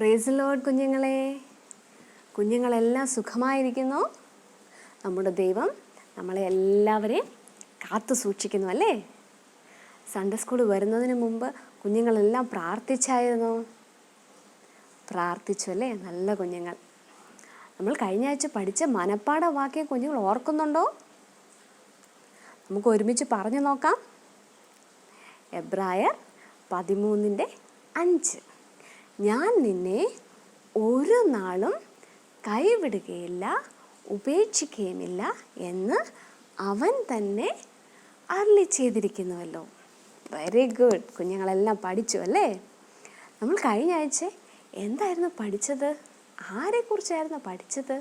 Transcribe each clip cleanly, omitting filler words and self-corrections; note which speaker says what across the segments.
Speaker 1: Praise Lord കുഞ്ഞുങ്ങളെ. കുഞ്ഞുങ്ങളെല്ലാം സുഖമായിരിക്കുന്നു. നമ്മുടെ ദൈവം നമ്മളെ എല്ലാവരെയും കാത്തു സൂക്ഷിക്കുന്നു അല്ലേ? സൺഡേ സ്കൂൾ വരുന്നതിന് മുമ്പ് കുഞ്ഞുങ്ങളെല്ലാം പ്രാർത്ഥിച്ചായിരുന്നു. പ്രാർത്ഥിച്ചു അല്ലേ? നല്ല കുഞ്ഞുങ്ങൾ. നമ്മൾ കഴിഞ്ഞ ആഴ്ച പഠിച്ച മനപ്പാഠ വാക്യം കുഞ്ഞുങ്ങൾ ഓർക്കുന്നുണ്ടോ? നമുക്ക് ഒരുമിച്ച് പറഞ്ഞു നോക്കാം. എബ്രായർ 13:5. ഞാൻ നിന്നെ ഒരു നാളും കൈവിടുകയില്ല, ഉപേക്ഷിക്കുകയുമില്ല എന്ന് അവൻ തന്നെ അരുളി ചെയ്തിരിക്കുന്നുവല്ലോ. Very good. കുഞ്ഞുങ്ങളെല്ലാം പഠിച്ചു അല്ലേ? നമ്മൾ കഴിഞ്ഞ ആഴ്ച എന്തായിരുന്നു പഠിച്ചത്? ആരെക്കുറിച്ചായിരുന്നു പഠിച്ചത്?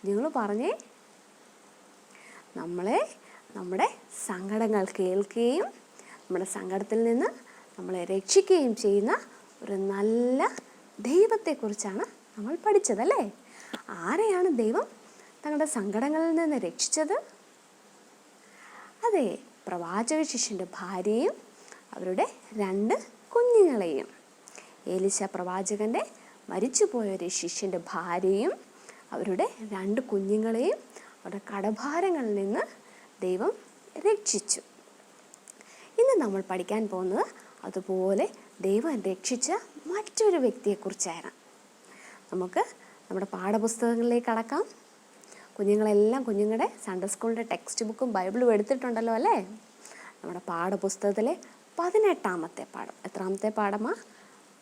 Speaker 1: നിങ്ങൾ പറഞ്ഞേ. നമ്മുടെ സങ്കടങ്ങൾ കേൾക്കുകയും നമ്മുടെ സങ്കടത്തിൽ നിന്ന് നമ്മളെ രക്ഷിക്കുകയും ചെയ്യുന്ന ഒരു നല്ല ദൈവത്തെക്കുറിച്ചാണ് നമ്മൾ പഠിച്ചതല്ലേ? ആരെയാണ് ദൈവം തങ്ങളുടെ സങ്കടങ്ങളിൽ നിന്ന് രക്ഷിച്ചത്? അതെ, പ്രവാചക ശിഷ്യൻ്റെ ഭാര്യയും അവരുടെ 2 കുഞ്ഞുങ്ങളെയും. ഏലിശ പ്രവാചകൻ്റെ മരിച്ചുപോയ ഒരു ശിഷ്യൻ്റെ ഭാര്യയും അവരുടെ 2 കുഞ്ഞുങ്ങളെയും അവരുടെ കടഭാരങ്ങളിൽ നിന്ന് ദൈവം രക്ഷിച്ചു. ഇന്ന് നമ്മൾ പഠിക്കാൻ പോകുന്നത് അതുപോലെ ദൈവം രക്ഷിച്ച മറ്റൊരു വ്യക്തിയെക്കുറിച്ചാണ്. നമുക്ക് നമ്മുടെ പാഠപുസ്തകങ്ങളിലേക്ക് കടക്കാം. കുഞ്ഞുങ്ങളെല്ലാം കുഞ്ഞുങ്ങളുടെ സൺഡേ സ്കൂളിൻ്റെ ടെക്സ്റ്റ് ബുക്കും ബൈബിളും എടുത്തിട്ടുണ്ടല്ലോ അല്ലേ? നമ്മുടെ പാഠപുസ്തകത്തിലെ 18ാമത്തെ പാഠം. എത്രാമത്തെ പാഠമാണ്?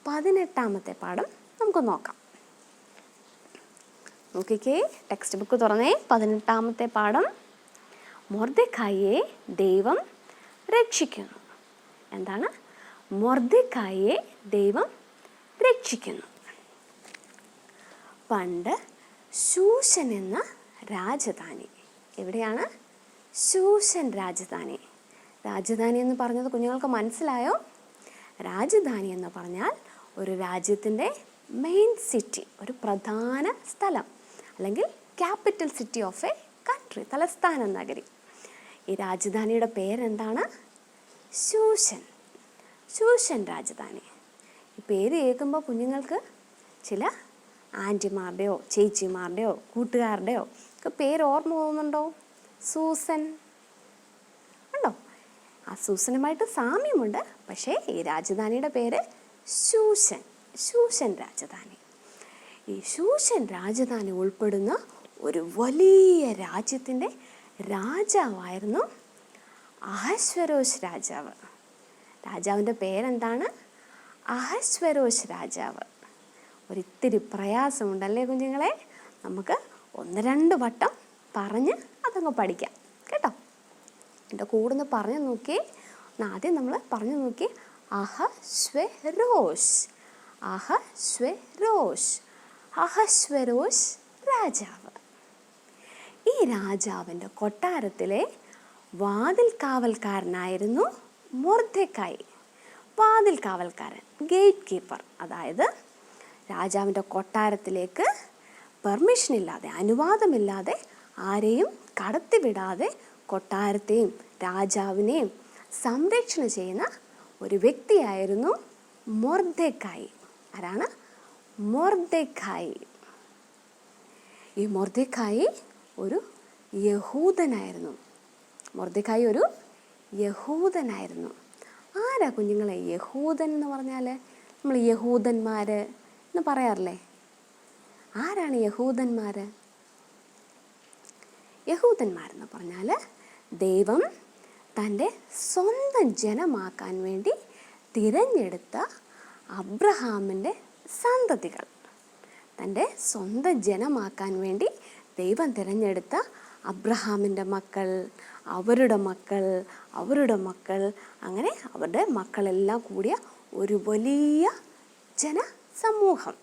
Speaker 1: 18ാമത്തെ പാഠം നമുക്ക് നോക്കാം. നോക്കിക്കേ, ടെക്സ്റ്റ് ബുക്ക് തുറന്നേ. 18ാമത്തെ പാഠം. മൊർദെഖായിയെ ദൈവം രക്ഷിക്കുന്നു. എന്താണ്? മൊർദെഖായിയെ ദൈവം രക്ഷിക്കുന്നു. പണ്ട് ശൂഷൻ എന്ന രാജധാനി. എവിടെയാണ് ശൂഷൻ രാജധാനി? രാജധാനി എന്ന് പറഞ്ഞത് കുഞ്ഞുങ്ങൾക്ക് മനസ്സിലായോ? രാജധാനി എന്ന് പറഞ്ഞാൽ ഒരു രാജ്യത്തിൻ്റെ മെയിൻ സിറ്റി, ഒരു പ്രധാന സ്ഥലം, അല്ലെങ്കിൽ capital city of A country, തലസ്ഥാന നഗരി. ഈ രാജധാനിയുടെ പേരെന്താണ്? ശൂഷൻ. ശൂഷൻ രാജധാനി. ഈ പേര് കേൾക്കുമ്പോൾ കുഞ്ഞുങ്ങൾക്ക് ചില ആൻറ്റിമാരുടെയോ ചേച്ചിമാരുടെയോ കൂട്ടുകാരുടെയോ ഒക്കെ പേര് ഓർമ്മ പോകുന്നുണ്ടോ? സൂസൻ ഉണ്ടോ? ആ സൂസനുമായിട്ട് സാമ്യമുണ്ട്. പക്ഷേ ഈ രാജധാനിയുടെ പേര് ശൂഷൻ. ശൂഷൻ രാജധാനി. ഈ ശൂഷൻ രാജധാനി ഉൾപ്പെടുന്ന ഒരു വലിയ രാജ്യത്തിൻ്റെ രാജാവായിരുന്നു അഹശ്വേരോശ് രാജാവ്. രാജാവിൻ്റെ പേരെന്താണ്? അഹശ്വേരോശ് രാജാവ്. ഒരിത്തിരി പ്രയാസമുണ്ടല്ലേ കുഞ്ഞുങ്ങളെ? നമുക്ക് 1-2 വട്ടം പറഞ്ഞ് അതങ്ങ് പഠിക്കാം കേട്ടോ. എൻ്റെ കൂടെ ഒന്ന് പറഞ്ഞു നോക്കി. ആദ്യം നമ്മൾ പറഞ്ഞു നോക്കി. അഹശ്വേരോശ്. അഹശ്വേരോശ്. അഹശ്വേരോശ് രാജാവ്. ഈ രാജാവിൻ്റെ കൊട്ടാരത്തിലെ വാതിൽ കാവൽക്കാരനായിരുന്നു മൊർദെഖായി. വാതിൽ കാവൽക്കാരൻ, ഗേറ്റ് കീപ്പർ. അതായത് രാജാവിൻ്റെ കൊട്ടാരത്തിലേക്ക് പെർമിഷൻ ഇല്ലാതെ, അനുവാദമില്ലാതെ ആരെയും കടത്തിവിടാതെ കൊട്ടാരത്തെയും രാജാവിനെയും സംരക്ഷണം ചെയ്യുന്ന ഒരു വ്യക്തിയായിരുന്നു മൊർദെഖായി. ആരാണ്? മൊർദെഖായി. ഈ മൊർദെഖായി ഒരു യഹൂദനായിരുന്നു. മൊർദെഖായി ഒരു യഹൂദനായിരുന്നു. ആരാ കുഞ്ഞുങ്ങളെ യഹൂദൻ എന്ന് പറഞ്ഞാൽ? നമ്മൾ യഹൂദന്മാർ എന്ന് പറയാറില്ലേ? ആരാണ് യഹൂദന്മാർ? യഹൂദന്മാരെന്ന് പറഞ്ഞാൽ ദൈവം തൻ്റെ സ്വന്തം ജനമാക്കാൻ വേണ്ടി തിരഞ്ഞെടുത്ത അബ്രഹാമിൻ്റെ സന്തതികൾ. തൻ്റെ സ്വന്തം ജനമാക്കാൻ വേണ്ടി ദൈവം തിരഞ്ഞെടുത്ത അബ്രഹാമിൻ്റെ മക്കൾ, അവരുടെ മക്കൾ, അവരുടെ മക്കൾ, അങ്ങനെ അവരുടെ മക്കളെല്ലാം കൂടിയ ഒരു വലിയ ജനസമൂഹം.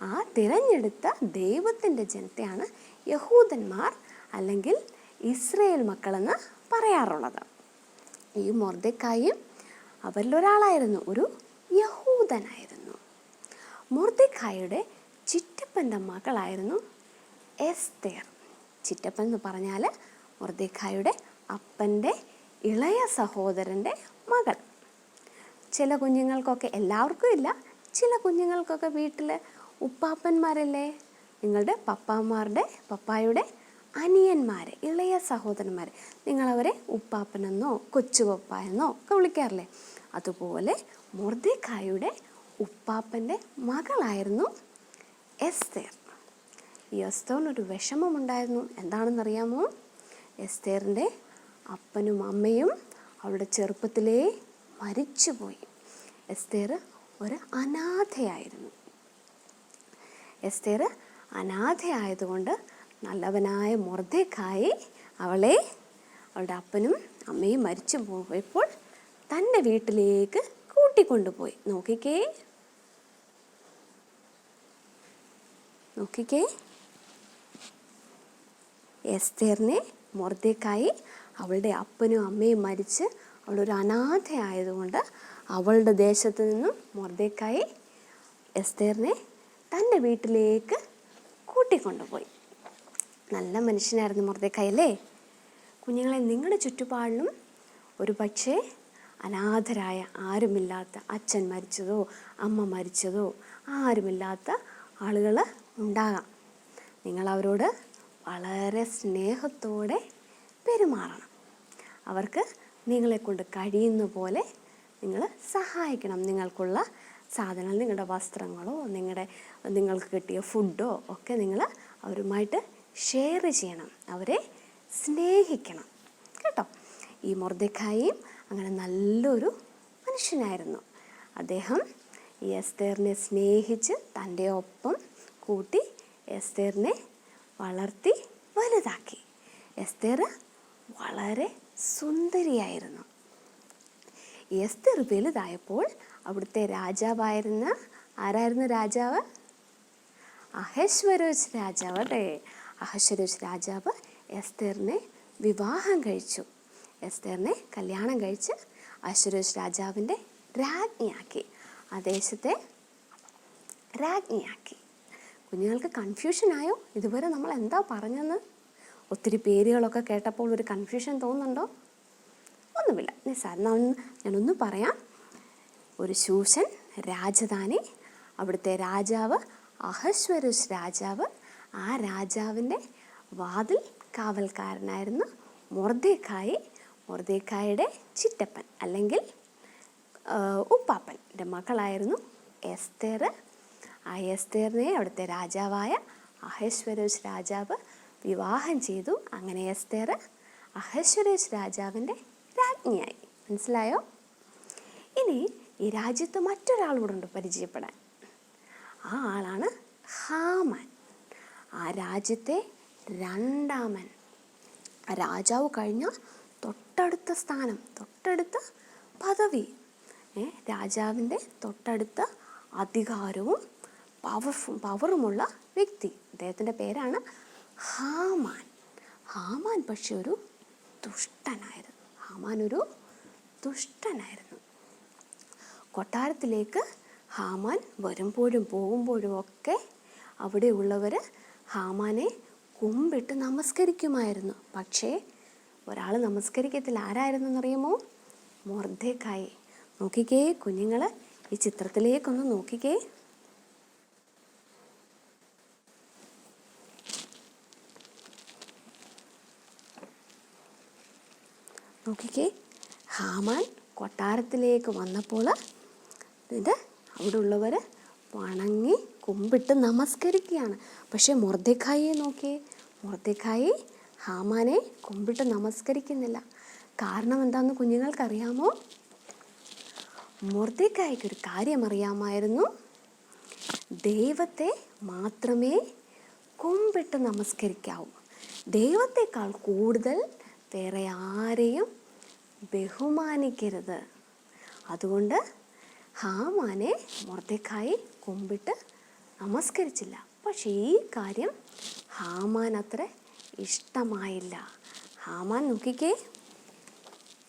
Speaker 1: ആ തിരഞ്ഞെടുത്ത ദൈവത്തിൻ്റെ ജനത്തെയാണ് യഹൂദന്മാർ അല്ലെങ്കിൽ ഇസ്രയേൽ മക്കളെന്ന് പറയാറുള്ളത്. ഈ മൊർദെഖായിയും അവരിലൊരാളായിരുന്നു, ഒരു യഹൂദനായിരുന്നു. മൊർദെഖായിയുടെ ചിറ്റപ്പൻ്റെ മകളായിരുന്നു എസ്തേർ. ചിറ്റപ്പൻ എന്ന് പറഞ്ഞാൽ മൊർദെഖായിയുടെ അപ്പൻ്റെ ഇളയ സഹോദരൻ്റെ മകൾ. ചില കുഞ്ഞുങ്ങൾക്കൊക്കെ, എല്ലാവർക്കും ഇല്ല, ചില കുഞ്ഞുങ്ങൾക്കൊക്കെ വീട്ടിൽ ഉപ്പാപ്പന്മാരല്ലേ, നിങ്ങളുടെ പപ്പായുടെ അനിയന്മാർ, ഇളയ സഹോദരന്മാർ, നിങ്ങളവരെ ഉപ്പാപ്പനെന്നോ കൊച്ചു പപ്പ എന്നോ ഒക്കെ വിളിക്കാറില്ലേ? അതുപോലെ മൊർദെഖായിയുടെ ഉപ്പാപ്പൻ്റെ മകളായിരുന്നു എസ്തേർ. ഈ എസ്തേറിനൊരു വിഷമമുണ്ടായിരുന്നു. എന്താണെന്നറിയാമോ? എസ്തേറിൻ്റെ അപ്പനും അമ്മയും അവളുടെ ചെറുപ്പത്തിലേ മരിച്ചുപോയി. എസ്തേർ ഒരു അനാഥയായിരുന്നു. എസ്തേർ അനാഥയായതുകൊണ്ട് നല്ലവനായ മൊർദെഖായി അവളുടെ അപ്പനും അമ്മയും മരിച്ചു പോയപ്പോൾ തൻ്റെ വീട്ടിലേക്ക് കൂട്ടിക്കൊണ്ടുപോയി. നോക്കിക്കേ എസ്തേറിനെ മൊർദെഖായി അവളുടെ അപ്പനും അമ്മയും മരിച്ച് അവളൊരു അനാഥയായതുകൊണ്ട് അവളുടെ ദേശത്ത് നിന്നും മൊർദെഖായി എസ്തേറിനെ തൻ്റെ വീട്ടിലേക്ക് കൂട്ടിക്കൊണ്ടുപോയി. നല്ല മനുഷ്യനായിരുന്നു മൊർദെഖായി അല്ലേ? കുഞ്ഞുങ്ങളെ, നിങ്ങളുടെ ചുറ്റുപാടിലും ഒരു പക്ഷേ അനാഥരായ, ആരുമില്ലാത്ത, അച്ഛൻ മരിച്ചതോ അമ്മ മരിച്ചതോ ആരുമില്ലാത്ത ആളുകൾ ഉണ്ടാകാം. നിങ്ങളവരോട് വളരെ സ്നേഹത്തോടെ പെരുമാറണം. അവർക്ക് നിങ്ങളെക്കൊണ്ട് കഴിയുന്ന പോലെ നിങ്ങൾ സഹായിക്കണം. നിങ്ങൾക്കുള്ള സാധനങ്ങൾ, നിങ്ങളുടെ വസ്ത്രങ്ങളോ നിങ്ങൾക്ക് കിട്ടിയ ഫുഡോ ഒക്കെ നിങ്ങൾ അവരുമായിട്ട് ഷെയർ ചെയ്യണം. അവരെ സ്നേഹിക്കണം കേട്ടോ. ഈ മൊർദെഖായിയും അങ്ങനെ നല്ലൊരു മനുഷ്യനായിരുന്നു. അദ്ദേഹം ഈ എസ്തേറിനെ സ്നേഹിച്ച് തൻ്റെ ഒപ്പം കൂട്ടി എസ്തേറിനെ വളർത്തി വലുതാക്കി. എസ്തേർ വളരെ സുന്ദരിയായിരുന്നു. എസ്തേർ വലുതായപ്പോൾ അവിടുത്തെ രാജാവായിരുന്ന ആരായിരുന്നു രാജാവ്? അഹശ്വേരോശ് രാജാവ് അല്ലേ? അഹശ്വേരോശ് രാജാവ് എസ്തേറിനെ വിവാഹം കഴിച്ചു. എസ്തേറിനെ കല്യാണം കഴിച്ച് അഹശ്വേരോശ് രാജാവിൻ്റെ രാജ്ഞിയാക്കി, ആ ദേശത്തെ രാജ്ഞിയാക്കി. കുഞ്ഞുങ്ങൾക്ക് കൺഫ്യൂഷനായോ? ഇതുവരെ നമ്മൾ എന്താ പറഞ്ഞെന്ന്? ഒത്തിരി പേരുകളൊക്കെ കേട്ടപ്പോൾ ഒരു കൺഫ്യൂഷൻ തോന്നുന്നുണ്ടോ? ഒന്നുമില്ല, നിസ്സാരം. ഞാനൊന്ന് പറയാം. ഒരു ശൂഷൻ രാജധാനി, അവിടുത്തെ രാജാവ് അഹശ്വേരോശ് രാജാവ്. ആ രാജാവിൻ്റെ വാതിൽ കാവൽക്കാരനായിരുന്നു മൊർദെഖായി. മൊർദെഖായിയുടെ ചിറ്റപ്പൻ അല്ലെങ്കിൽ ഉപ്പാപ്പൻ്റെ മകളായിരുന്നു എസ്തേർ. ആ എസ്തേറിനെ അവിടുത്തെ രാജാവായ അഹശ്വേരോശ് രാജാവ് വിവാഹം ചെയ്തു. അങ്ങനെ എസ്തേർ അഹശ്വേരോശ് രാജാവിൻ്റെ രാജ്ഞിയായി. മനസ്സിലായോ? ഇനി ഈ രാജ്യത്ത് മറ്റൊരാളോടുണ്ട് പരിചയപ്പെടാൻ. ആ ആളാണ് ഹാമാൻ. ആ രാജ്യത്തെ രണ്ടാമൻ. രാജാവ് കഴിഞ്ഞ തൊട്ടടുത്ത സ്ഥാനം, തൊട്ടടുത്ത പദവി, രാജാവിൻ്റെ തൊട്ടടുത്ത അധികാരവും പവറുമുള്ള വ്യക്തി. അദ്ദേഹത്തിൻ്റെ പേരാണ് ഹാമാൻ. ഹാമാൻ പക്ഷെ ഒരു ദുഷ്ടനായിരുന്നു. കൊട്ടാരത്തിലേക്ക് ഹാമാൻ വരുമ്പോഴും പോകുമ്പോഴും ഒക്കെ അവിടെയുള്ളവർ ഹാമാനെ കുമ്പിട്ട് നമസ്കരിക്കുമായിരുന്നു. പക്ഷേ ഒരാൾ നമസ്കരിക്കത്തില്ല. ആരായിരുന്നെന്നറിയുമോ? മൊർദെഖായി. നോക്കിക്കേ കുഞ്ഞുങ്ങൾ, ഈ ചിത്രത്തിലേക്കൊന്ന് നോക്കിക്കേ. ഹാമാൻ കൊട്ടാരത്തിലേക്ക് വന്നപ്പോൾ അവിടെ ഉള്ളവർ വണങ്ങി കുമ്പിട്ട് നമസ്കരിക്കുകയാണ്. പക്ഷേ മൊർദെഖായിയെ നോക്കിയേ, മൊർദെഖായി ഹാമാനെ കുമ്പിട്ട് നമസ്കരിക്കുന്നില്ല. കാരണം എന്താണെന്ന് കുഞ്ഞുങ്ങൾക്കറിയാമോ? മൊർദെഖായിക്കൊരു കാര്യം അറിയാമായിരുന്നു. ദൈവത്തെ മാത്രമേ കുമ്പിട്ട് നമസ്കരിക്കാവൂ. ദൈവത്തെക്കാൾ കൂടുതൽ വേറെ ആരെയും ബഹുമാനിക്കരുത്. അതുകൊണ്ട് ഹാമാനെ മൊർദെഖായി കുമ്പിട്ട് നമസ്കരിച്ചില്ല. പക്ഷേ ഈ കാര്യം ഹാമാൻ അത്ര ഇഷ്ടമായില്ല. ഹാമാൻ നോക്കിക്കേ,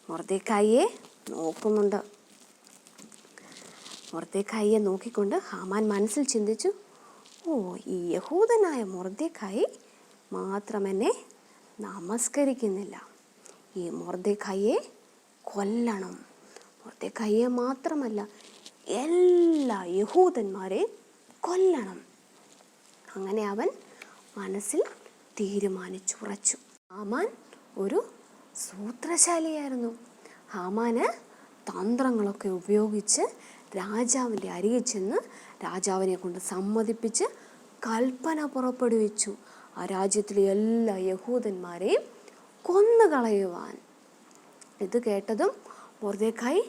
Speaker 1: മൊർദെഖായിയെ നോക്കുന്നുണ്ട്. മൊർദെഖായിയെ നോക്കിക്കൊണ്ട് ഹാമാൻ മനസ്സിൽ ചിന്തിച്ചു, ഈ യഹൂദനായ മൊർദെഖായി മാത്രം എന്നെ നമസ്കരിക്കുന്നില്ല. ഈ മൊർദെഖായിയെ കൊല്ലണം. മൊർദെഖായിയെ മാത്രമല്ല, എല്ലാ യഹൂദന്മാരെയും കൊല്ലണം. അങ്ങനെ അവൻ മനസ്സിൽ തീരുമാനിച്ചുറച്ചു. ഹാമാൻ ഒരു സൂത്രശാലിയായിരുന്നു. ഹാമാന് തന്ത്രങ്ങളൊക്കെ ഉപയോഗിച്ച് രാജാവിൻ്റെ അരികിൽ ചെന്ന് രാജാവിനെ കൊണ്ട് സമ്മതിപ്പിച്ച് കൽപ്പന പുറപ്പെടുവിച്ചു ആ രാജ്യത്തിലെ എല്ലാ യഹൂദന്മാരെയും കൊന്നുകളയുവാൻ. ഇത് കേട്ടതും മൊർദെഖായി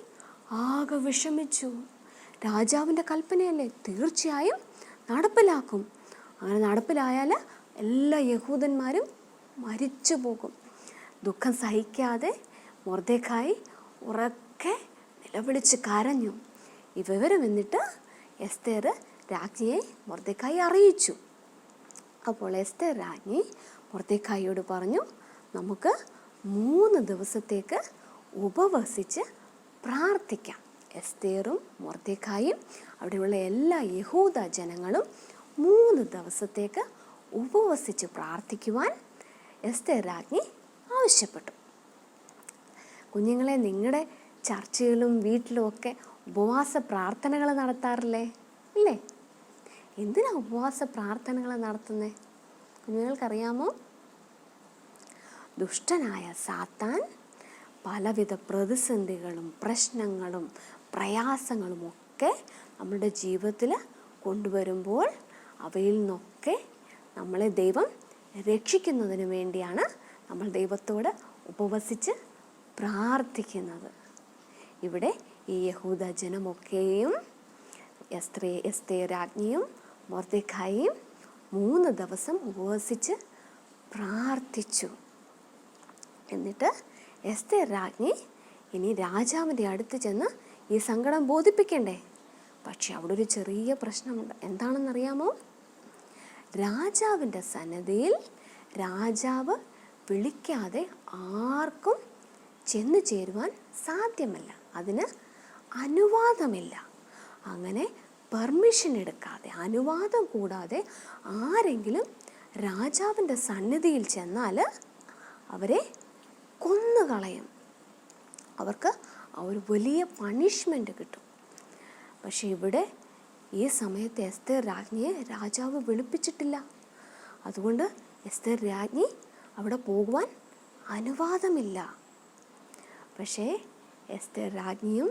Speaker 1: ആകെ വിഷമിച്ചു. രാജാവിൻ്റെ കൽപ്പനയല്ലേ, തീർച്ചയായും നടപ്പിലാക്കും. അങ്ങനെ നടപ്പിലായാൽ എല്ലാ യഹൂദന്മാരും മരിച്ചു പോകും. ദുഃഖം സഹിക്കാതെ മൊർദെഖായി ഉറക്കെ നിലവിളിച്ച് കരഞ്ഞു. ഈ വിവരം എന്നിട്ട് എസ്തേർ രാജ്ഞിയെ മൊർദെഖായി അറിയിച്ചു. അപ്പോൾ എസ്തേർ രാജ്ഞി മൊർദെഖായിയോട് പറഞ്ഞു, നമുക്ക് 3 ദിവസത്തേക്ക് ഉപവസിച്ച് പ്രാർത്ഥിക്കാം. എസ്തേറും മൊർദെഖായും അവിടെയുള്ള എല്ലാ യഹൂദ ജനങ്ങളും 3 ദിവസത്തേക്ക് ഉപവസിച്ച് പ്രാർത്ഥിക്കുവാൻ എസ്തേർ രാജ്ഞി ആവശ്യപ്പെട്ടു. കുഞ്ഞുങ്ങളെ, നിങ്ങളുടെ ചർച്ചയിലും വീട്ടിലും ഒക്കെ ഉപവാസ പ്രാർത്ഥനകൾ നടത്താറില്ലേ? ഇല്ലേ? എന്തിനാ ഉപവാസ പ്രാർത്ഥനകൾ നടത്തുന്നത്? കുഞ്ഞുങ്ങൾക്കറിയാമോ? ദുഷ്ടനായ സാത്താൻ പലവിധ പ്രതിസന്ധികളും പ്രശ്നങ്ങളും പ്രയാസങ്ങളും ഒക്കെ നമ്മുടെ ജീവിതത്തിൽ കൊണ്ടുവരുമ്പോൾ അവയിൽ നിന്നൊക്കെ നമ്മളെ ദൈവം രക്ഷിക്കുന്നതിന് വേണ്ടിയാണ് നമ്മൾ ദൈവത്തോട് ഉപവസിച്ച് പ്രാർത്ഥിക്കുന്നത്. ഇവിടെ ഈ യഹൂദ ജനമൊക്കെയും എസ്തേർ രാജ്ഞിയും മൊർദെഖായിയും 3 ദിവസം ഉപവസിച്ച് പ്രാർത്ഥിച്ചു. എന്നിട്ട് എസ്തേർ രാജ്ഞി ഇനി രാജാവിൻ്റെ അടുത്ത് ചെന്ന് ഈ സങ്കടം ബോധിപ്പിക്കണ്ടേ? പക്ഷെ അവിടെ ഒരു ചെറിയ പ്രശ്നമുണ്ട്. എന്താണെന്നറിയാമോ? രാജാവിൻ്റെ സന്നിധിയിൽ രാജാവ് വിളിക്കാതെ ആർക്കും ചെന്നു ചേരുവാൻ സാധ്യമല്ല. അതിന് അനുവാദമില്ല. അങ്ങനെ പെർമിഷൻ എടുക്കാതെ, അനുവാദം കൂടാതെ ആരെങ്കിലും രാജാവിൻ്റെ സന്നിധിയിൽ ചെന്നാൽ അവരെ കൊന്നുകളയും. അവർക്ക് ഒരു വലിയ പണിഷ്മെൻ്റ് കിട്ടും. പക്ഷെ ഇവിടെ ഈ സമയത്ത് എസ്തേർ രാജ്ഞിയെ രാജാവ് വിളിപ്പിച്ചിട്ടില്ല. അതുകൊണ്ട് എസ്തേർ രാജ്ഞി അവിടെ പോകുവാൻ അനുവാദമില്ല. പക്ഷേ എസ്തേർ രാജ്ഞിയും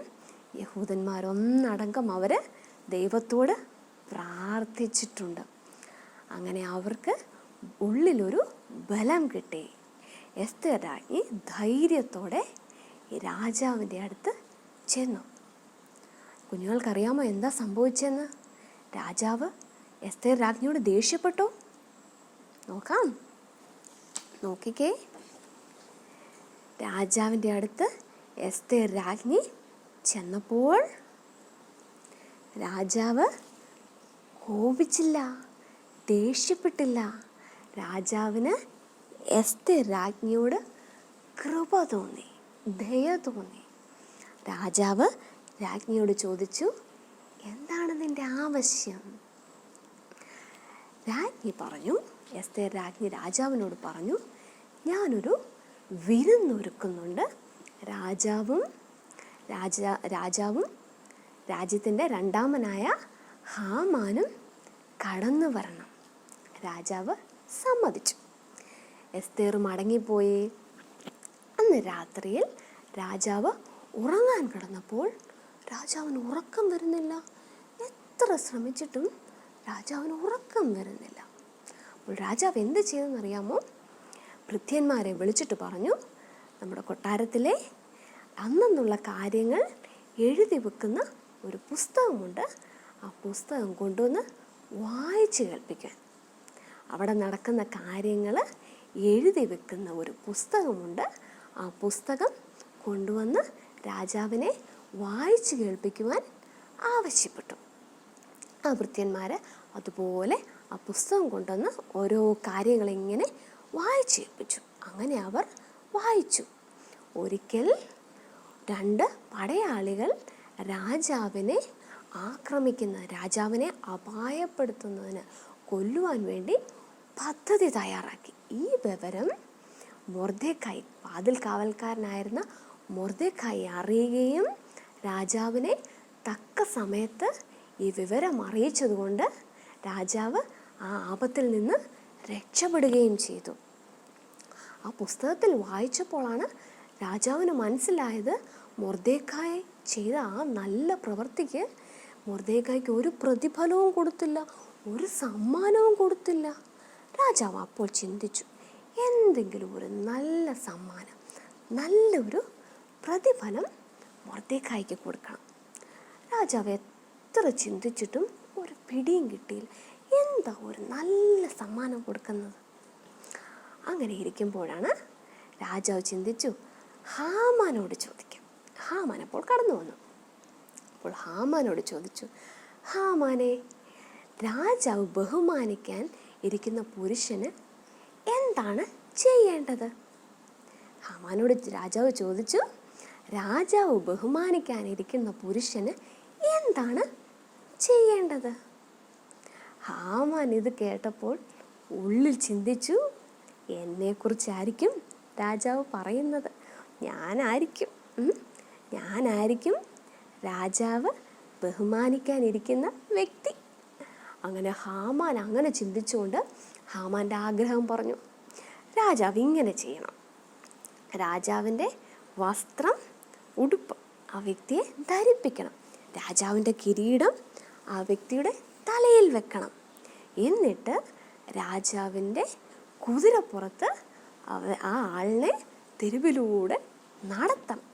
Speaker 1: യഹൂദന്മാരൊന്നടങ്കം അവർ ദൈവത്തോട് പ്രാർത്ഥിച്ചിട്ടുണ്ട്. അങ്ങനെ അവർക്ക് ഉള്ളിലൊരു ബലം കിട്ടി. എസ്തേർ രാജ്ഞി ധൈര്യത്തോടെ ഈ രാജാവിൻ്റെ അടുത്ത് ചെന്നു. കുഞ്ഞുങ്ങൾക്കറിയാമോ എന്താ സംഭവിച്ചെന്ന്? രാജാവ് എസ്തേർ രാജ്ഞിയോട് ദേഷ്യപ്പെട്ടു. നോക്കാം, നോക്കിക്കേ. രാജാവിൻ്റെ അടുത്ത് എസ്തേർ രാജ്ഞി ചെന്നപ്പോൾ രാജാവ് കോപിച്ചില്ല, ദേഷ്യപ്പെട്ടില്ല. രാജാവിന് എസ്തേർ രാജ്ഞിയോട് കൃപ തോന്നി, ദയ തോന്നി. രാജാവ് രാജ്ഞിയോട് ചോദിച്ചു, എന്താണ് നിന്റെ ആവശ്യം? രാജ്ഞി പറഞ്ഞു, എസ്തേർ രാജ്ഞി രാജാവിനോട് പറഞ്ഞു, ഞാനൊരു വിരുന്നൊരുക്കുന്നുണ്ട്. രാജാവും രാജ്യത്തിൻ്റെ രണ്ടാമനായ ഹാമാനും കടന്നു വരണം. രാജാവ് സമ്മതിച്ചു. എസ്തേർ മടങ്ങിപ്പോയി. അന്ന് രാത്രിയിൽ രാജാവ് ഉറങ്ങാൻ കിടന്നപ്പോൾ രാജാവിന് ഉറക്കം വരുന്നില്ല. എത്ര ശ്രമിച്ചിട്ടും രാജാവിന് ഉറക്കം വരുന്നില്ല. അപ്പോൾ രാജാവ് എന്ത് ചെയ്തെന്നറിയാമോ? ഭൃത്യന്മാരെ വിളിച്ചിട്ട് പറഞ്ഞു, നമ്മുടെ കൊട്ടാരത്തിലെ അന്നുള്ള കാര്യങ്ങൾ എഴുതി വെക്കുന്ന ഒരു പുസ്തകമുണ്ട്. ആ പുസ്തകം കൊണ്ടുവന്ന് വായിച്ച് കേൾപ്പിക്കാൻ. അവിടെ നടക്കുന്ന കാര്യങ്ങൾ എഴുതി വെക്കുന്ന ഒരു പുസ്തകമുണ്ട്. ആ പുസ്തകം കൊണ്ടുവന്ന് രാജാവിനെ വായിച്ച് കേൾപ്പിക്കുവാൻ ആവശ്യപ്പെട്ടു. ആ ഭൃത്യന്മാർ അതുപോലെ ആ പുസ്തകം കൊണ്ടുവന്ന് ഓരോ കാര്യങ്ങളിങ്ങനെ വായിച്ച് കേൾപ്പിച്ചു. അങ്ങനെ അവർ വായിച്ചു. ഒരിക്കൽ 2 പടയാളികൾ രാജാവിനെ രാജാവിനെ അപായപ്പെടുത്തുന്നതിന് കൊല്ലുവാൻ വേണ്ടി പദ്ധതി തയ്യാറാക്കി. ഈ വിവരം മൊർദെഖായി, വാതിൽ കാവൽക്കാരനായിരുന്ന മൊർദെഖായി അറിയുകയും രാജാവിനെ തക്ക സമയത്ത് ഈ വിവരം അറിയിച്ചതുകൊണ്ട് രാജാവ് ആ ആപത്തിൽ നിന്ന് രക്ഷപ്പെടുകയും ചെയ്തു. ആ പുസ്തകത്തിൽ വായിച്ചപ്പോഴാണ് രാജാവിന് മനസ്സിലായത്, മൊർദെഖായി ചെയ്ത ആ നല്ല പ്രവൃത്തിക്ക് മൊർദെഖായിക്ക് ഒരു പ്രതിഫലവും കൊടുത്തില്ല, ഒരു സമ്മാനവും കൊടുത്തില്ല. രാജാവ് അപ്പോൾ ചിന്തിച്ചു, എന്തെങ്കിലും ഒരു നല്ല സമ്മാനം, നല്ലൊരു പ്രതിഫലം മൊർദെഖായിക്ക് കൊടുക്കണം. രാജാവ് എത്ര ചിന്തിച്ചിട്ടും ഒരു പിടിയും കിട്ടിയില്ല. എന്താ ഒരു നല്ല സമ്മാനം കൊടുക്കുന്നത്? അങ്ങനെ ഇരിക്കുമ്പോഴാണ് രാജാവ് ചിന്തിച്ചു, ഹാമാനോട് ചോദിക്കാം. ഹാമാൻ അപ്പോൾ കടന്നു വന്നു. അപ്പോൾ ഹാമാനോട് ചോദിച്ചു, ഹാമാനെ, രാജാവ് ബഹുമാനിക്കാൻ ഇരിക്കുന്ന പുരുഷന് എന്താണ് ചെയ്യേണ്ടത്? ഹാമാനോട് രാജാവ് ചോദിച്ചു, രാജാവ് ബഹുമാനിക്കാനിരിക്കുന്ന പുരുഷന് എന്താണ് ചെയ്യേണ്ടത്? ഹാമാൻ ഇത് കേട്ടപ്പോൾ ഉള്ളിൽ ചിന്തിച്ചു, എന്നെക്കുറിച്ചായിരിക്കും രാജാവ് പറയുന്നത്. ഞാനായിരിക്കും രാജാവ് ബഹുമാനിക്കാനിരിക്കുന്ന വ്യക്തി. അങ്ങനെ ഹാമാൻ അങ്ങനെ ചിന്തിച്ചുകൊണ്ട് ഹാമാൻ്റെ ആഗ്രഹം പറഞ്ഞു. രാജാവ് ഇങ്ങനെ ചെയ്യണം, രാജാവിൻ്റെ വസ്ത്രം, ഉടുപ്പ് ആ വ്യക്തിയെ ധരിപ്പിക്കണം, രാജാവിൻ്റെ കിരീടം ആ വ്യക്തിയുടെ തലയിൽ വെക്കണം, എന്നിട്ട് രാജാവിൻ്റെ കുതിരപ്പുറത്ത് ആ ആളിനെ തെരുവിലൂടെ നടത്തണം.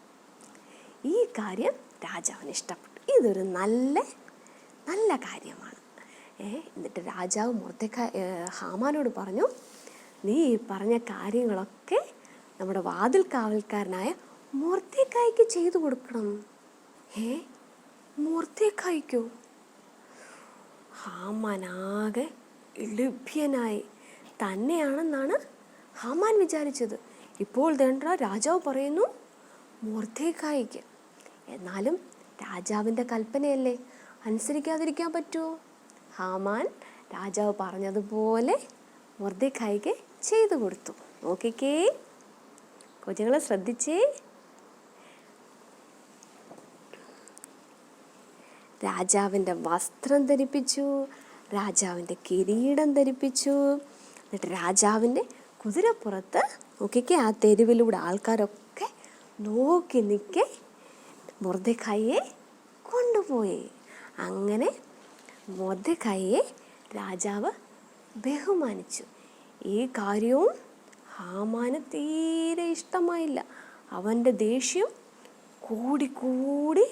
Speaker 1: ഈ കാര്യം രാജാവിന് ഇഷ്ടപ്പെട്ടു. ഇതൊരു നല്ല കാര്യമാണ്. എന്നിട്ട് രാജാവ് ഹാമാനോട് പറഞ്ഞു, നീ പറഞ്ഞ കാര്യങ്ങളൊക്കെ നമ്മുടെ വാതിൽ കാവൽക്കാരനായ മൊർദെഖായിക്ക് ചെയ്തു കൊടുക്കണം. മൊർദെഖായിക്കോ? ഹാമാനാകെ ലഭ്യനായി. തന്നെയാണെന്നാണ് ഹാമാൻ വിചാരിച്ചത്. ഇപ്പോൾ വേണ്ട രാജാവ് പറയുന്നു മൊർദെഖായിക്ക്. എന്നാലും രാജാവിൻ്റെ കൽപ്പനയല്ലേ, അനുസരിക്കാതിരിക്കാൻ പറ്റുമോ? ഹാമാൻ രാജാവ് പറഞ്ഞതുപോലെ മൊർദെഖായിക്ക് ചെയ്തു കൊടുത്തു. നോക്കിക്കേ കൊച്ചുങ്ങളെ, ശ്രദ്ധിച്ചേ. രാജാവിൻ്റെ വസ്ത്രം ധരിപ്പിച്ചു, രാജാവിൻ്റെ കിരീടം ധരിപ്പിച്ചു, എന്നിട്ട് രാജാവിൻ്റെ കുതിരപ്പുറത്ത് നോക്കിക്കേ ആ തെരുവിലൂടെ ആൾക്കാരൊക്കെ നോക്കി നിൽക്കെ മൊർദെഖായിയെ കൊണ്ടുപോയി. അങ്ങനെ മൊർദെഖായിയെ രാജാവ് ബഹുമാനിച്ചു. ഈ കാര്യവും ഹാമാന് തീരെ ഇഷ്ടമായില്ല. അവൻ്റെ ദേഷ്യം കൂടി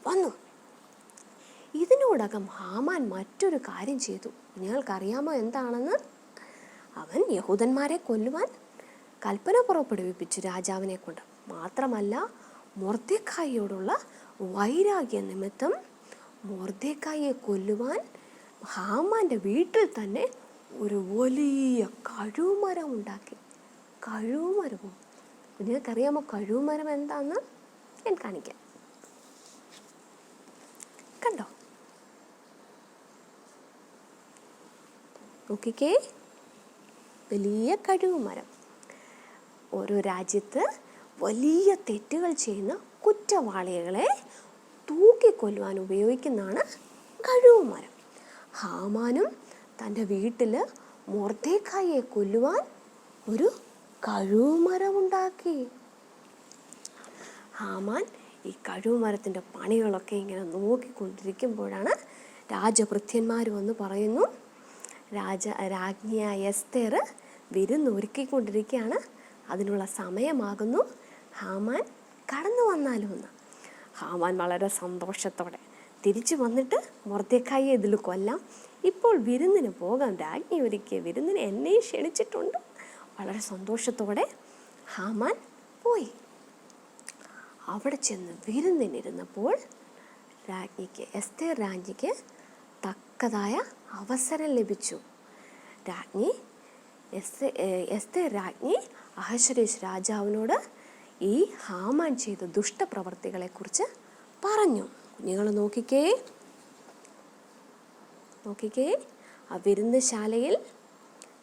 Speaker 1: വന്നു. ഇതിനോടകം ഹാമാൻ മറ്റൊരു കാര്യം ചെയ്തു. നിങ്ങൾക്കറിയാമോ എന്താണെന്ന്? അവൻ യഹൂദന്മാരെ കൊല്ലുവാൻ കൽപ്പന പുറപ്പെടുവിപ്പിച്ചു രാജാവിനെ കൊണ്ട്. മാത്രമല്ല, മൊർദെഖായിയോടുള്ള വൈരാഗ്യ നിമിത്തം മൊർദെഖായിയെ കൊല്ലുവാൻ ഹാമാൻ്റെ വീട്ടിൽ തന്നെ ഒരു വലിയ കഴുമരം ഉണ്ടാക്കി. കഴുമരമോ? നിങ്ങൾക്കറിയാമോ കഴുമരം എന്താന്ന്? ഞാൻ കാണിക്കാം. കണ്ടോ? നോക്കിക്കേ, വലിയ കഴുമരം. ഓരോ രാജ്യത്ത് വലിയ തെറ്റുകൾ ചെയ്യുന്ന കുറ്റവാളികളെ തൂക്കിക്കൊല്ലുവാൻ ഉപയോഗിക്കുന്നതാണ് കഴുമരം. ഹാമാനും തൻ്റെ വീട്ടിൽ മൊർദെഖായിയെ കൊല്ലുവാൻ ഒരു കഴുമരമുണ്ടാക്കി. ഹാമാൻ ഈ കഴുമരത്തിൻ്റെ പണികളൊക്കെ ഇങ്ങനെ നോക്കിക്കൊണ്ടിരിക്കുമ്പോഴാണ് രാജഭൃത്യന്മാർ വന്ന് പറയുന്നു, രാജ്ഞിയായ എസ്തേർ വിരുന്നൊരുക്കിക്കൊണ്ടിരിക്കുകയാണ്, അതിനുള്ള സമയമാകുന്നു, ഹാമാൻ കടന്നു വന്നാലും എന്ന്. ഹാമാൻ വളരെ സന്തോഷത്തോടെ തിരിച്ചു വന്നിട്ട് മൊർദെഖായിയെ ഇതിൽ കൊല്ലാം, ഇപ്പോൾ വിരുന്നിന് പോകാം, രാജ്ഞി ഒരുക്കിയ വിരുന്നിന് എന്നെയും ക്ഷണിച്ചിട്ടുണ്ട്. വളരെ സന്തോഷത്തോടെ ഹാമാൻ പോയി. അവിടെ ചെന്ന് വിരുന്നിനിരുന്നപ്പോൾ എസ്തേർ രാജ്ഞിക്ക് തക്കതായ അവസരം ലഭിച്ചു. എസ്തേർ രാജ്ഞി അഹശ്വേരോശ് രാജാവിനോട് ഈ ഹാമാൻ ചെയ്ത ദുഷ്ടപ്രവർത്തികളെക്കുറിച്ച് പറഞ്ഞു. കുഞ്ഞുങ്ങൾ നോക്കിക്കേ, ആ വിരുന്നുശാലയിൽ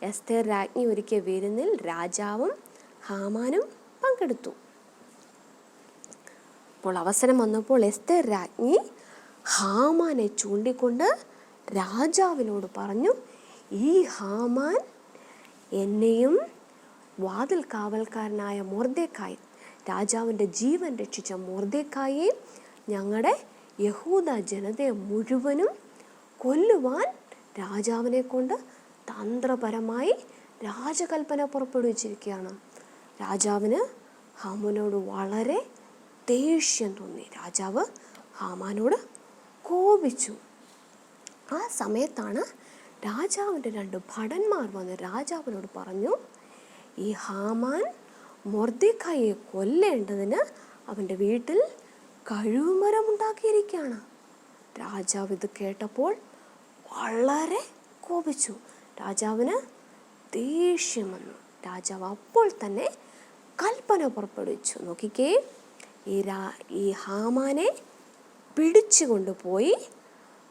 Speaker 1: എസ്തേർ രാജ്ഞി ഒരുക്കിയ വിരുന്നിൽ രാജാവും ഹാമാനും പങ്കെടുത്തു. അപ്പോൾ അവസരം വന്നപ്പോൾ എസ്തേർ രാജ്ഞി ഹാമാനെ ചൂണ്ടിക്കൊണ്ട് രാജാവിനോട് പറഞ്ഞു, ഈ ഹാമാൻ എന്നെയും വാതിൽ കാവൽക്കാരനായ മൊർദെഖായി, രാജാവിൻ്റെ ജീവൻ രക്ഷിച്ച മൊർദെഖായിയെയും ഞങ്ങളുടെ യഹൂദ ജനതയെ മുഴുവനും കൊല്ലുവാൻ രാജാവിനെ കൊണ്ട് തന്ത്രപരമായി രാജകൽപ്പന പുറപ്പെടുവിച്ചിരിക്കുകയാണ്. രാജാവിന് ഹാമാനോട് വളരെ ദേഷ്യം തോന്നി. രാജാവ് ഹാമാനോട് കോപിച്ചു. ആ സമയത്താണ് രാജാവിൻ്റെ 2 ഭടന്മാർ വന്ന് രാജാവിനോട് പറഞ്ഞു, ഈ ഹാമാൻ മൊർദെഖായിയെ കൊല്ലേണ്ടതിന് അവൻ്റെ വീട്ടിൽ കഴുമരം ഉണ്ടാക്കിയിരിക്കുകയാണ്. രാജാവ് ഇത് കേട്ടപ്പോൾ വളരെ കോപിച്ചു. രാജാവിന് ദേഷ്യം വന്നു. രാജാവ് അപ്പോൾ തന്നെ കൽപ്പന പുറപ്പെടുവിച്ചു. നോക്കിക്കേ, ഈ ഹാമാനെ പിടിച്ചു കൊണ്ടുപോയി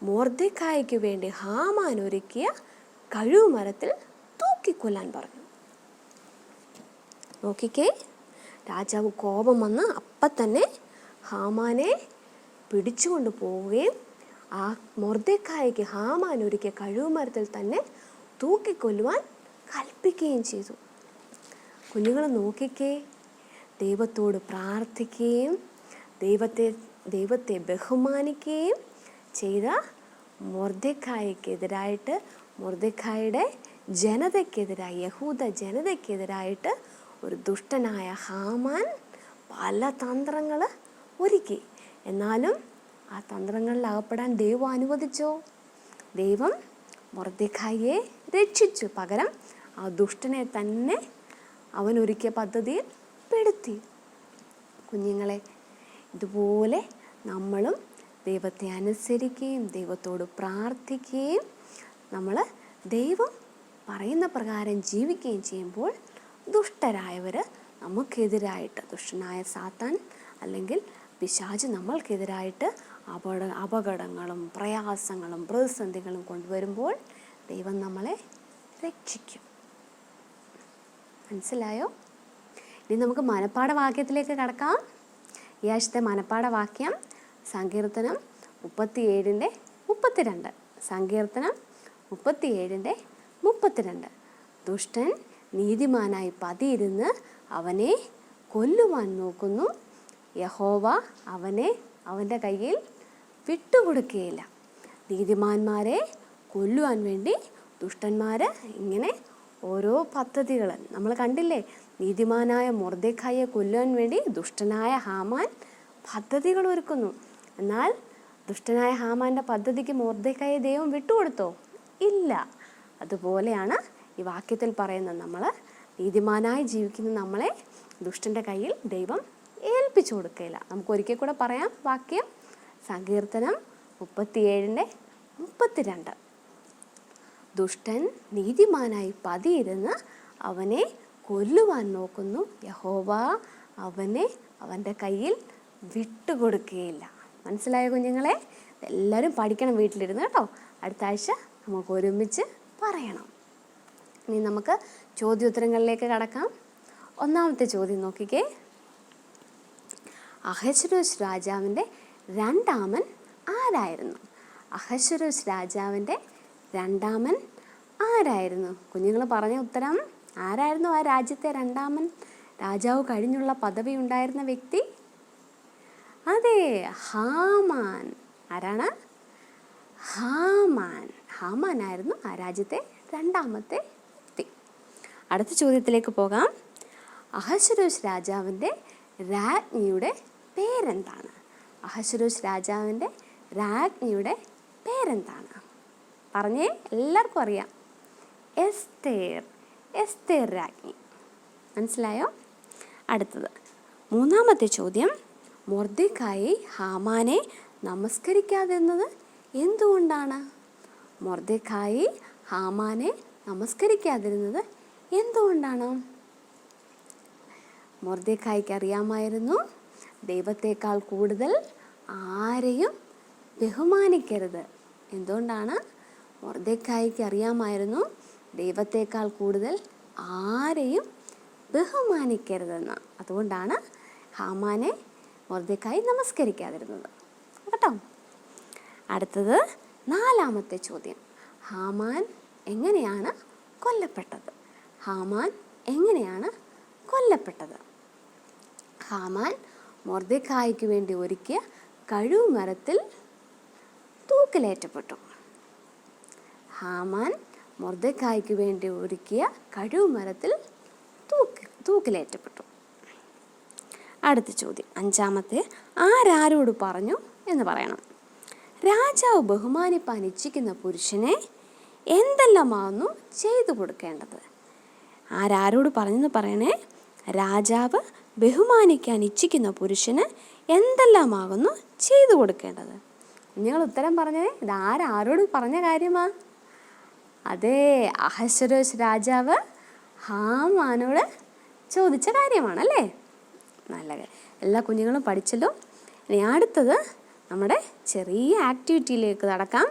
Speaker 1: മൊർദെഖായിക്ക് വേണ്ടി ഹാമാൻ ഒരുക്കിയ കഴുമരത്തിൽ തൂക്കിക്കൊല്ലാൻ പറഞ്ഞു. നോക്കിക്കേ, രാജാവ് കോപം വന്ന് അപ്പം തന്നെ ഹാമാനെ പിടിച്ചുകൊണ്ട് പോവുകയും ആ മൊർദെഖായിക്ക് ഹാമാൻ ഒരുക്കിയ കഴുമരത്തിൽ തന്നെ തൂക്കിക്കൊല്ലുവാൻ കൽപ്പിക്കുകയും ചെയ്തു. കുഞ്ഞുങ്ങൾ നോക്കിക്കേ, ദൈവത്തോട് പ്രാർത്ഥിക്കുകയും ദൈവത്തെ ബഹുമാനിക്കുകയും ചെയ്ത മൊർദെഖായിക്കെതിരായിട്ട്, മൊർദെഖായിയുടെ ജനതയ്ക്കെതിരായി, യഹൂദ ജനതയ്ക്കെതിരായിട്ട് ഒരു ദുഷ്ടനായ ഹാമാൻ പല തന്ത്രങ്ങൾ ഒരുക്കി. എന്നാലും ആ തന്ത്രങ്ങളിൽ അകപ്പെടാൻ ദൈവം അനുവദിച്ചോ? ദൈവം മൊർദെഖായിയെ രക്ഷിച്ചു. പകരം ആ ദുഷ്ടനെ തന്നെ അവൻ ഒരുക്കിയ പദ്ധതിയിൽ പെടുത്തി. കുഞ്ഞുങ്ങളെ, ഇതുപോലെ നമ്മളും ദൈവത്തെ അനുസരിക്കുകയും ദൈവത്തോട് പ്രാർത്ഥിക്കുകയും നമ്മൾ ദൈവം പറയുന്ന പ്രകാരം ജീവിക്കുകയും ചെയ്യുമ്പോൾ ദുഷ്ടരായവർ നമുക്കെതിരായിട്ട്, ദുഷ്ടനായ സാത്താൻ അല്ലെങ്കിൽ പിശാച് നമ്മൾക്കെതിരായിട്ട് അപകടങ്ങളും പ്രയാസങ്ങളും പ്രതിസന്ധികളും കൊണ്ടുവരുമ്പോൾ ദൈവം നമ്മളെ രക്ഷിക്കും. മനസ്സിലായോ? ഇനി നമുക്ക് മനപ്പാഠവാക്യത്തിലേക്ക് കടക്കാം. ഈ ആഴ്ചത്തെ മനപ്പാഠവാക്യം സങ്കീർത്തനം 37:32. സങ്കീർത്തനം 37:32. ദുഷ്ടൻ നീതിമാനായി പതിയിരുന്ന് അവനെ കൊല്ലുവാൻ നോക്കുന്നു. യഹോവ അവൻ്റെ കയ്യിൽ വിട്ടുകൊടുക്കുകയില്ല. നീതിമാന്മാരെ കൊല്ലുവാൻ വേണ്ടി ദുഷ്ടന്മാർ ഇങ്ങനെ ഓരോ പദ്ധതികൾ നമ്മൾ കണ്ടില്ലേ. നീതിമാനായ മൊർദെഖായിയെ കൊല്ലുവാൻ വേണ്ടി ദുഷ്ടനായ ഹാമാൻ പദ്ധതികൾ ഒരുക്കുന്നു. എന്നാൽ ദുഷ്ടനായ ഹാമാൻ്റെ പദ്ധതിക്ക് മൊർദെഖായിയെ ദൈവം വിട്ടുകൊടുത്തോ? ഇല്ല. അതുപോലെയാണ് ഈ വാക്യത്തിൽ പറയുന്നത്. നമ്മൾ നീതിമാനായി ജീവിക്കുന്ന നമ്മളെ ദുഷ്ടൻ്റെ കയ്യിൽ ദൈവം ഏൽപ്പിച്ചു കൊടുക്കുകയില്ല. നമുക്ക് ഒരിക്കൽ കൂടെ പറയാം വാക്യം. സങ്കീർത്തനം 37:32. ദുഷ്ടൻ നീതിമാനായി പതിയിരുന്ന് അവനെ കൊല്ലുവാൻ നോക്കുന്നു. യഹോവ അവൻ്റെ കയ്യിൽ വിട്ടുകൊടുക്കുകയില്ല. മനസ്സിലായ കുഞ്ഞുങ്ങളെ? എല്ലാവരും പഠിക്കണം വീട്ടിലിരുന്ന് കേട്ടോ. അടുത്ത ആഴ്ച നമുക്ക് ഒരുമിച്ച് പറയണം. ഇനി നമുക്ക് ചോദ്യോത്തരങ്ങളിലേക്ക് കടക്കാം. ഒന്നാമത്തെ ചോദ്യം നോക്കിക്കേ. അഹശ്വേരോശ് രാജാവിൻ്റെ രണ്ടാമൻ ആരായിരുന്നു? അഹശ്വേരോശ് രാജാവിൻ്റെ രണ്ടാമൻ ആരായിരുന്നു? കുഞ്ഞുങ്ങൾ പറഞ്ഞ ഉത്തരം. ആരായിരുന്നു ആ രാജ്യത്തെ രണ്ടാമൻ? രാജാവ് കഴിഞ്ഞുള്ള പദവി ഉണ്ടായിരുന്ന വ്യക്തി? അതെ, ഹാമാൻ. ആരാണ്? ഹാമാനായിരുന്നു ആ രാജ്യത്തെ രണ്ടാമത്തെ വ്യക്തി. അടുത്ത ചോദ്യത്തിലേക്ക് പോകാം. അഹശ്വേരോശ് രാജാവിൻ്റെ രാജ്ഞിയുടെ പേരെന്താണ്? അഹശ്വേരോശ് രാജാവിൻ്റെ രാജ്ഞിയുടെ പേരെന്താണ്? പറഞ്ഞേ, എല്ലാവർക്കും അറിയാം. എസ്തേർ രാജ്ഞി. മനസ്സിലായോ? അടുത്തത് മൂന്നാമത്തെ ചോദ്യം. മൊർദെഖായി ഹാമാനെ നമസ്കരിക്കാതിരുന്നത് എന്തുകൊണ്ടാണ്? മൊർദെഖായി ഹാമാനെ നമസ്കരിക്കാതിരുന്നത് എന്തുകൊണ്ടാണ്? മൊർദെഖായിക്ക് അറിയാമായിരുന്നു ദൈവത്തേക്കാൾ കൂടുതൽ ആരെയും ബഹുമാനിക്കരുത്. എന്തുകൊണ്ടാണ്? മൊർദെഖായിക്ക് അറിയാമായിരുന്നു ദൈവത്തേക്കാൾ കൂടുതൽ ആരെയും ബഹുമാനിക്കരുതെന്ന്. അതുകൊണ്ടാണ് ഹാമാനെ മൊർദെഖായി നമസ്കരിക്കാതിരുന്നത് കേട്ടോ. അടുത്തത് 4-ാമത്തെ ചോദ്യം. ഹാമാൻ എങ്ങനെയാണ് കൊല്ലപ്പെട്ടത്? ഹാമാൻ എങ്ങനെയാണ് കൊല്ലപ്പെട്ടത്? ഹാമാൻ മൊർദെഖായിക്ക് വേണ്ടി ഒരുക്കിയ കഴുമരത്തിൽ തൂക്കിലേറ്റപ്പെട്ടു. ഹാമാൻ മൊർദെഖായിക്ക് വേണ്ടി ഒരുക്കിയ കഴുമരത്തിൽ തൂക്കിലേറ്റപ്പെട്ടു. അടുത്ത ചോദ്യം 5-ാമത്തെ, ആരാരോട് പറഞ്ഞു എന്ന് പറയണം. രാജാവ് ബഹുമാനിപ്പാൻ ഇച്ഛിക്കുന്ന പുരുഷനെ എന്തെല്ലാമാകുന്നു ചെയ്തു കൊടുക്കേണ്ടത്? ആരാരോട് പറഞ്ഞെന്ന് പറയണേ. രാജാവ് ബഹുമാനിക്കാൻ ഇച്ഛിക്കുന്ന പുരുഷന് എന്തെല്ലാമാകുന്നു ചെയ്തു കൊടുക്കേണ്ടത്? നിങ്ങൾ ഉത്തരം പറഞ്ഞേ. ഇത് ആരോട് പറഞ്ഞ കാര്യമാ? അതെ, അഹശ്വേരോശ് രാജാവ് ഹാമാനോട് ചോദിച്ച കാര്യമാണല്ലേ. നല്ല കാര്യം. എല്ലാ കുഞ്ഞുങ്ങളും പഠിച്ചല്ലോ. ഇനി അടുത്തത് നമ്മുടെ ചെറിയ ആക്ടിവിറ്റിയിലേക്ക് നടക്കാം.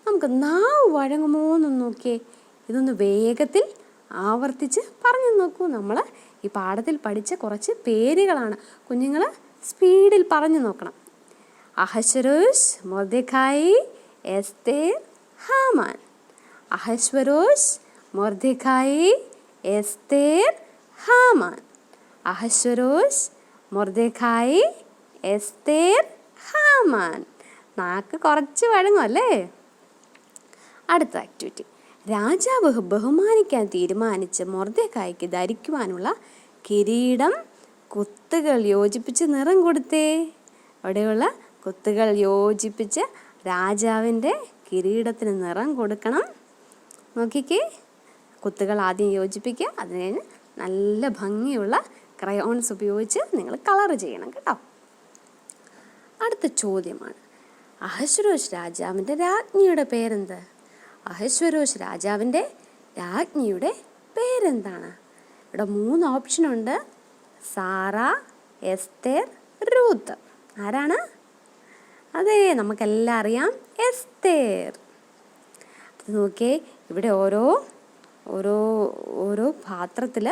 Speaker 1: നമുക്ക് നാവ് വഴങ്ങുമോ എന്ന് നോക്കിയേ. ഇതൊന്ന് വേഗത്തിൽ ആവർത്തിച്ച് പറഞ്ഞു നോക്കൂ. നമ്മൾ ഈ പാഠത്തിൽ പഠിച്ച കുറച്ച് പേരുകളാണ്. കുഞ്ഞുങ്ങൾ സ്പീഡിൽ പറഞ്ഞു നോക്കണം. അഹശ്വേരോശ്, മൊർദെഖായി, എസ്തേർ, ഹാമാൻ. അഹശ്വേരോശ്, മൊർദെഖായി, എസ്തേർ, ഹാമാൻ. അഹശ്വേരോശ്, മൊർദെഖായി, എസ്തേർ, ഹാമാൻ. നാക്ക് കുറച്ച് വഴങ്ങും അല്ലേ? അടുത്ത ആക്ടിവിറ്റി. രാജാവ് ബഹുമാനിക്കാൻ തീരുമാനിച്ച് മൊർദെഖായിക്ക് ധരിക്കുവാനുള്ള കിരീടം കുത്തുകൾ യോജിപ്പിച്ച് നിറം കൊടുത്തേ. അവിടെയുള്ള കുത്തുകൾ യോജിപ്പിച്ച് രാജാവിൻ്റെ കിരീടത്തിന് നിറം കൊടുക്കണം. നോക്കിക്കേ, കുത്തുകൾ ആദ്യം യോജിപ്പിക്കുക. അതിന് കഴിഞ്ഞ് നല്ല ഭംഗിയുള്ള ക്രയോൺസ് ഉപയോഗിച്ച് നിങ്ങൾ കളർ ചെയ്യണം കേട്ടോ. അടുത്ത ചോദ്യമാണ്, അഹശ്വേരോശ് രാജാവിൻ്റെ രാജ്ഞിയുടെ പേരെന്ത്? അഹശ്വേരോശ് രാജാവിൻ്റെ രാജ്ഞിയുടെ പേരെന്താണ്? ഇവിടെ 3 ഓപ്ഷനുണ്ട്. Sara, Esther, Ruth. ആരാണ്? അതെ, നമുക്കെല്ലാം അറിയാം, എസ്തേർ. അത് നോക്കിയേ, ഇവിടെ ഓരോ പാത്രത്തിൽ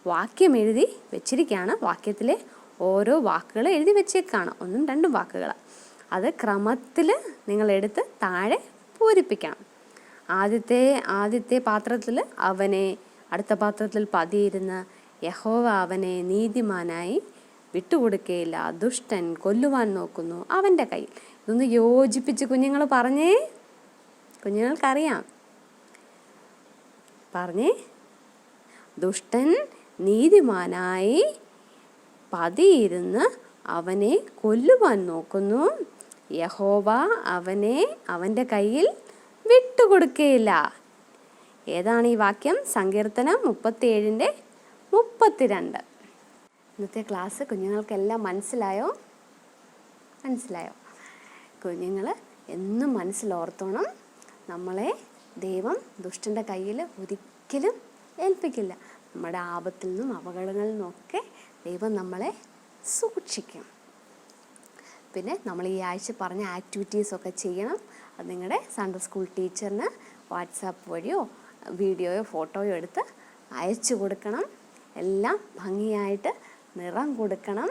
Speaker 1: വാക്യം എഴുതി വെച്ചിരിക്കുകയാണ്. വാക്യത്തിലെ ഓരോ വാക്കുകൾ എഴുതി വെച്ചേക്കാണ്. 1ഉം 2ഉം വാക്കുകൾ. അത് ക്രമത്തിൽ നിങ്ങളെടുത്ത് താഴെ പൂരിപ്പിക്കണം. ആദ്യത്തെ പാത്രത്തിൽ അവനെ, അടുത്ത പാത്രത്തിൽ പതിയിരുന്ന് യഹോവ അവനെ നീതിമാനായി വിട്ടുകൊടുക്കുകയില്ല, ദുഷ്ടൻ കൊല്ലുവാൻ നോക്കുന്നു അവൻ്റെ കയ്യിൽ. ഇതൊന്ന് യോജിപ്പിച്ച് കുഞ്ഞുങ്ങൾ പറഞ്ഞേ. കുഞ്ഞുങ്ങൾക്കറിയാം, പറഞ്ഞേ. ദുഷ്ടൻ നീതിമാനായി പതിയിരുന്ന് അവനെ കൊല്ലുവാൻ നോക്കുന്നു, യഹോവ അവനെ അവൻ്റെ കയ്യിൽ വിട്ടുകൊടുക്കുകയില്ല. ഏതാണ് ഈ വാക്യം? സങ്കീർത്തനം 37:32. ഇന്നത്തെ ക്ലാസ് കുഞ്ഞുങ്ങൾക്കെല്ലാം മനസ്സിലായോ? കുഞ്ഞുങ്ങൾ എന്നും മനസ്സിലോർത്തോണം, നമ്മളെ ദൈവം ദുഷ്ടൻ്റെ കയ്യിൽ ഒരിക്കലും ഏൽപ്പിക്കില്ല. നമ്മുടെ ആപത്തിൽ നിന്നും അപകടങ്ങളിൽ നിന്നൊക്കെ ദൈവം നമ്മളെ സൂക്ഷിക്കും. പിന്നെ നമ്മൾ ഈ ആഴ്ച പറഞ്ഞ ആക്ടിവിറ്റീസൊക്കെ ചെയ്യണം. അത് നിങ്ങളുടെ സൺഡേ സ്കൂൾ ടീച്ചറിന് വാട്സാപ്പ് വഴിയോ വീഡിയോയോ ഫോട്ടോയോ എടുത്ത് അയച്ചു കൊടുക്കണം. എല്ലാം ഭംഗിയായിട്ട് നിറം കൊടുക്കണം.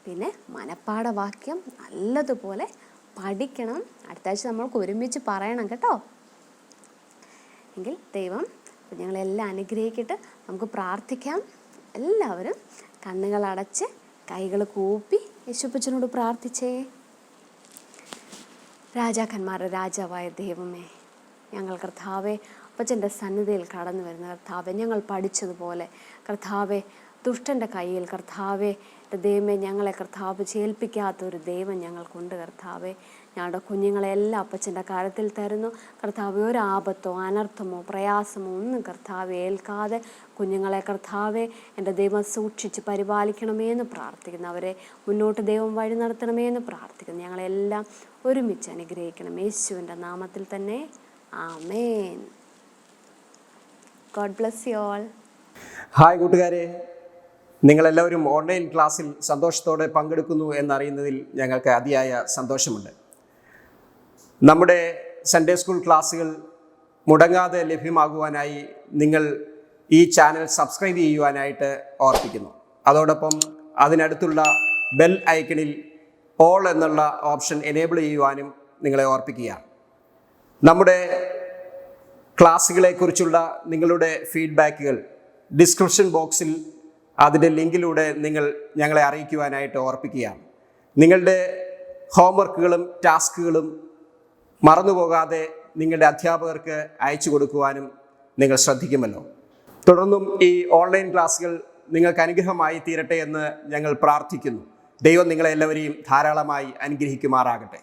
Speaker 1: പിന്നെ മനപ്പാഠവാക്യം നല്ലതുപോലെ പഠിക്കണം. അടുത്ത ആഴ്ച നമ്മൾക്ക് ഒരുമിച്ച് പറയണം കേട്ടോ. എങ്കിൽ ദൈവം കുഞ്ഞുങ്ങളെല്ലാം അനുഗ്രഹിക്കട്ടെ. നമുക്ക് പ്രാർത്ഥിക്കാം. എല്ലാവരും കണ്ണുകൾ അടച്ച് കൈകൾ കൂപ്പി യേശുപ്പച്ചനോട് പ്രാർത്ഥിച്ചേ. രാജാക്കന്മാരുടെ രാജാവായ ദൈവമേ, ഞങ്ങൾ കർത്താവെ അപ്പച്ചൻ്റെ സന്നിധിയിൽ കടന്നു വരുന്ന കർത്താവെ, ഞങ്ങൾ പഠിച്ചതുപോലെ കർത്താവെ ദുഷ്ടൻ്റെ കയ്യിൽ കർത്താവെ ദൈവമേ ഞങ്ങളെ കർത്താവ് ചേൽപ്പിക്കാത്തൊരു ദൈവം ഞങ്ങൾക്കുണ്ട് കർത്താവെ. ഞങ്ങളുടെ കുഞ്ഞുങ്ങളെല്ലാം അപ്പച്ചൻ്റെ കാര്യത്തിൽ തരുന്നു കർത്താവെ. ഒരു ആപത്തോ അനർത്ഥമോ പ്രയാസമോ ഒന്നും കർത്താവെ ഏൽക്കാതെ കുഞ്ഞുങ്ങളെ കർത്താവെ എൻ്റെ ദൈവം സൂക്ഷിച്ച് പരിപാലിക്കണമേ എന്ന് പ്രാർത്ഥിക്കുന്നു. അവരെ മുന്നോട്ട് ദൈവം വഴി നടത്തണമേ എന്ന് പ്രാർത്ഥിക്കുന്നു. ഞങ്ങളെല്ലാം ഒരുമിച്ച് അനുഗ്രഹിക്കണം യേശുവിൻ്റെ നാമത്തിൽ തന്നെ. ആമേൻ. God bless you all.
Speaker 2: Hi കൂട്ടുകാരെ, നിങ്ങളെല്ലാവരും ഓൺലൈൻ ക്ലാസ്സിൽ സന്തോഷത്തോടെ പങ്കെടുക്കുന്നു എന്നറിയുന്നതിൽ ഞങ്ങൾക്ക് അതിയായ സന്തോഷമുണ്ട്. നമ്മുടെ സൺഡേ സ്കൂൾ ക്ലാസ്സുകൾ മുടങ്ങാതെ ലഭ്യമാകുവാനായി നിങ്ങൾ ഈ ചാനൽ സബ്സ്ക്രൈബ് ചെയ്യുവാനായിട്ട് ഓർപ്പിക്കുന്നു. അതോടൊപ്പം അതിനടുത്തുള്ള ബെൽ ഐക്കണിൽ ഓൾ എന്നുള്ള ഓപ്ഷൻ എനേബിൾ ചെയ്യുവാനും നിങ്ങളെ ഓർപ്പിക്കുകയാണ്. നമ്മുടെ ക്ലാസ്സുകളെക്കുറിച്ചുള്ള നിങ്ങളുടെ ഫീഡ്ബാക്കുകൾ ഡിസ്ക്രിപ്ഷൻ ബോക്സിൽ അതിൻ്റെ ലിങ്കിലൂടെ നിങ്ങൾ ഞങ്ങളെ അറിയിക്കുവാനായിട്ട് ഓർപ്പിക്കുകയാണ്. നിങ്ങളുടെ ഹോംവർക്കുകളും ടാസ്കുകളും മറന്നുപോകാതെ നിങ്ങളുടെ അധ്യാപകർക്ക് അയച്ചു കൊടുക്കുവാനും നിങ്ങൾ ശ്രദ്ധിക്കുമല്ലോ. തുടർന്നും ഈ ഓൺലൈൻ ക്ലാസ്സുകൾ നിങ്ങൾക്ക് അനുഗ്രഹമായി തീരട്ടെ എന്ന് ഞങ്ങൾ പ്രാർത്ഥിക്കുന്നു. ദൈവം നിങ്ങളെല്ലാവരെയും ധാരാളമായി അനുഗ്രഹിക്കുമാറാകട്ടെ.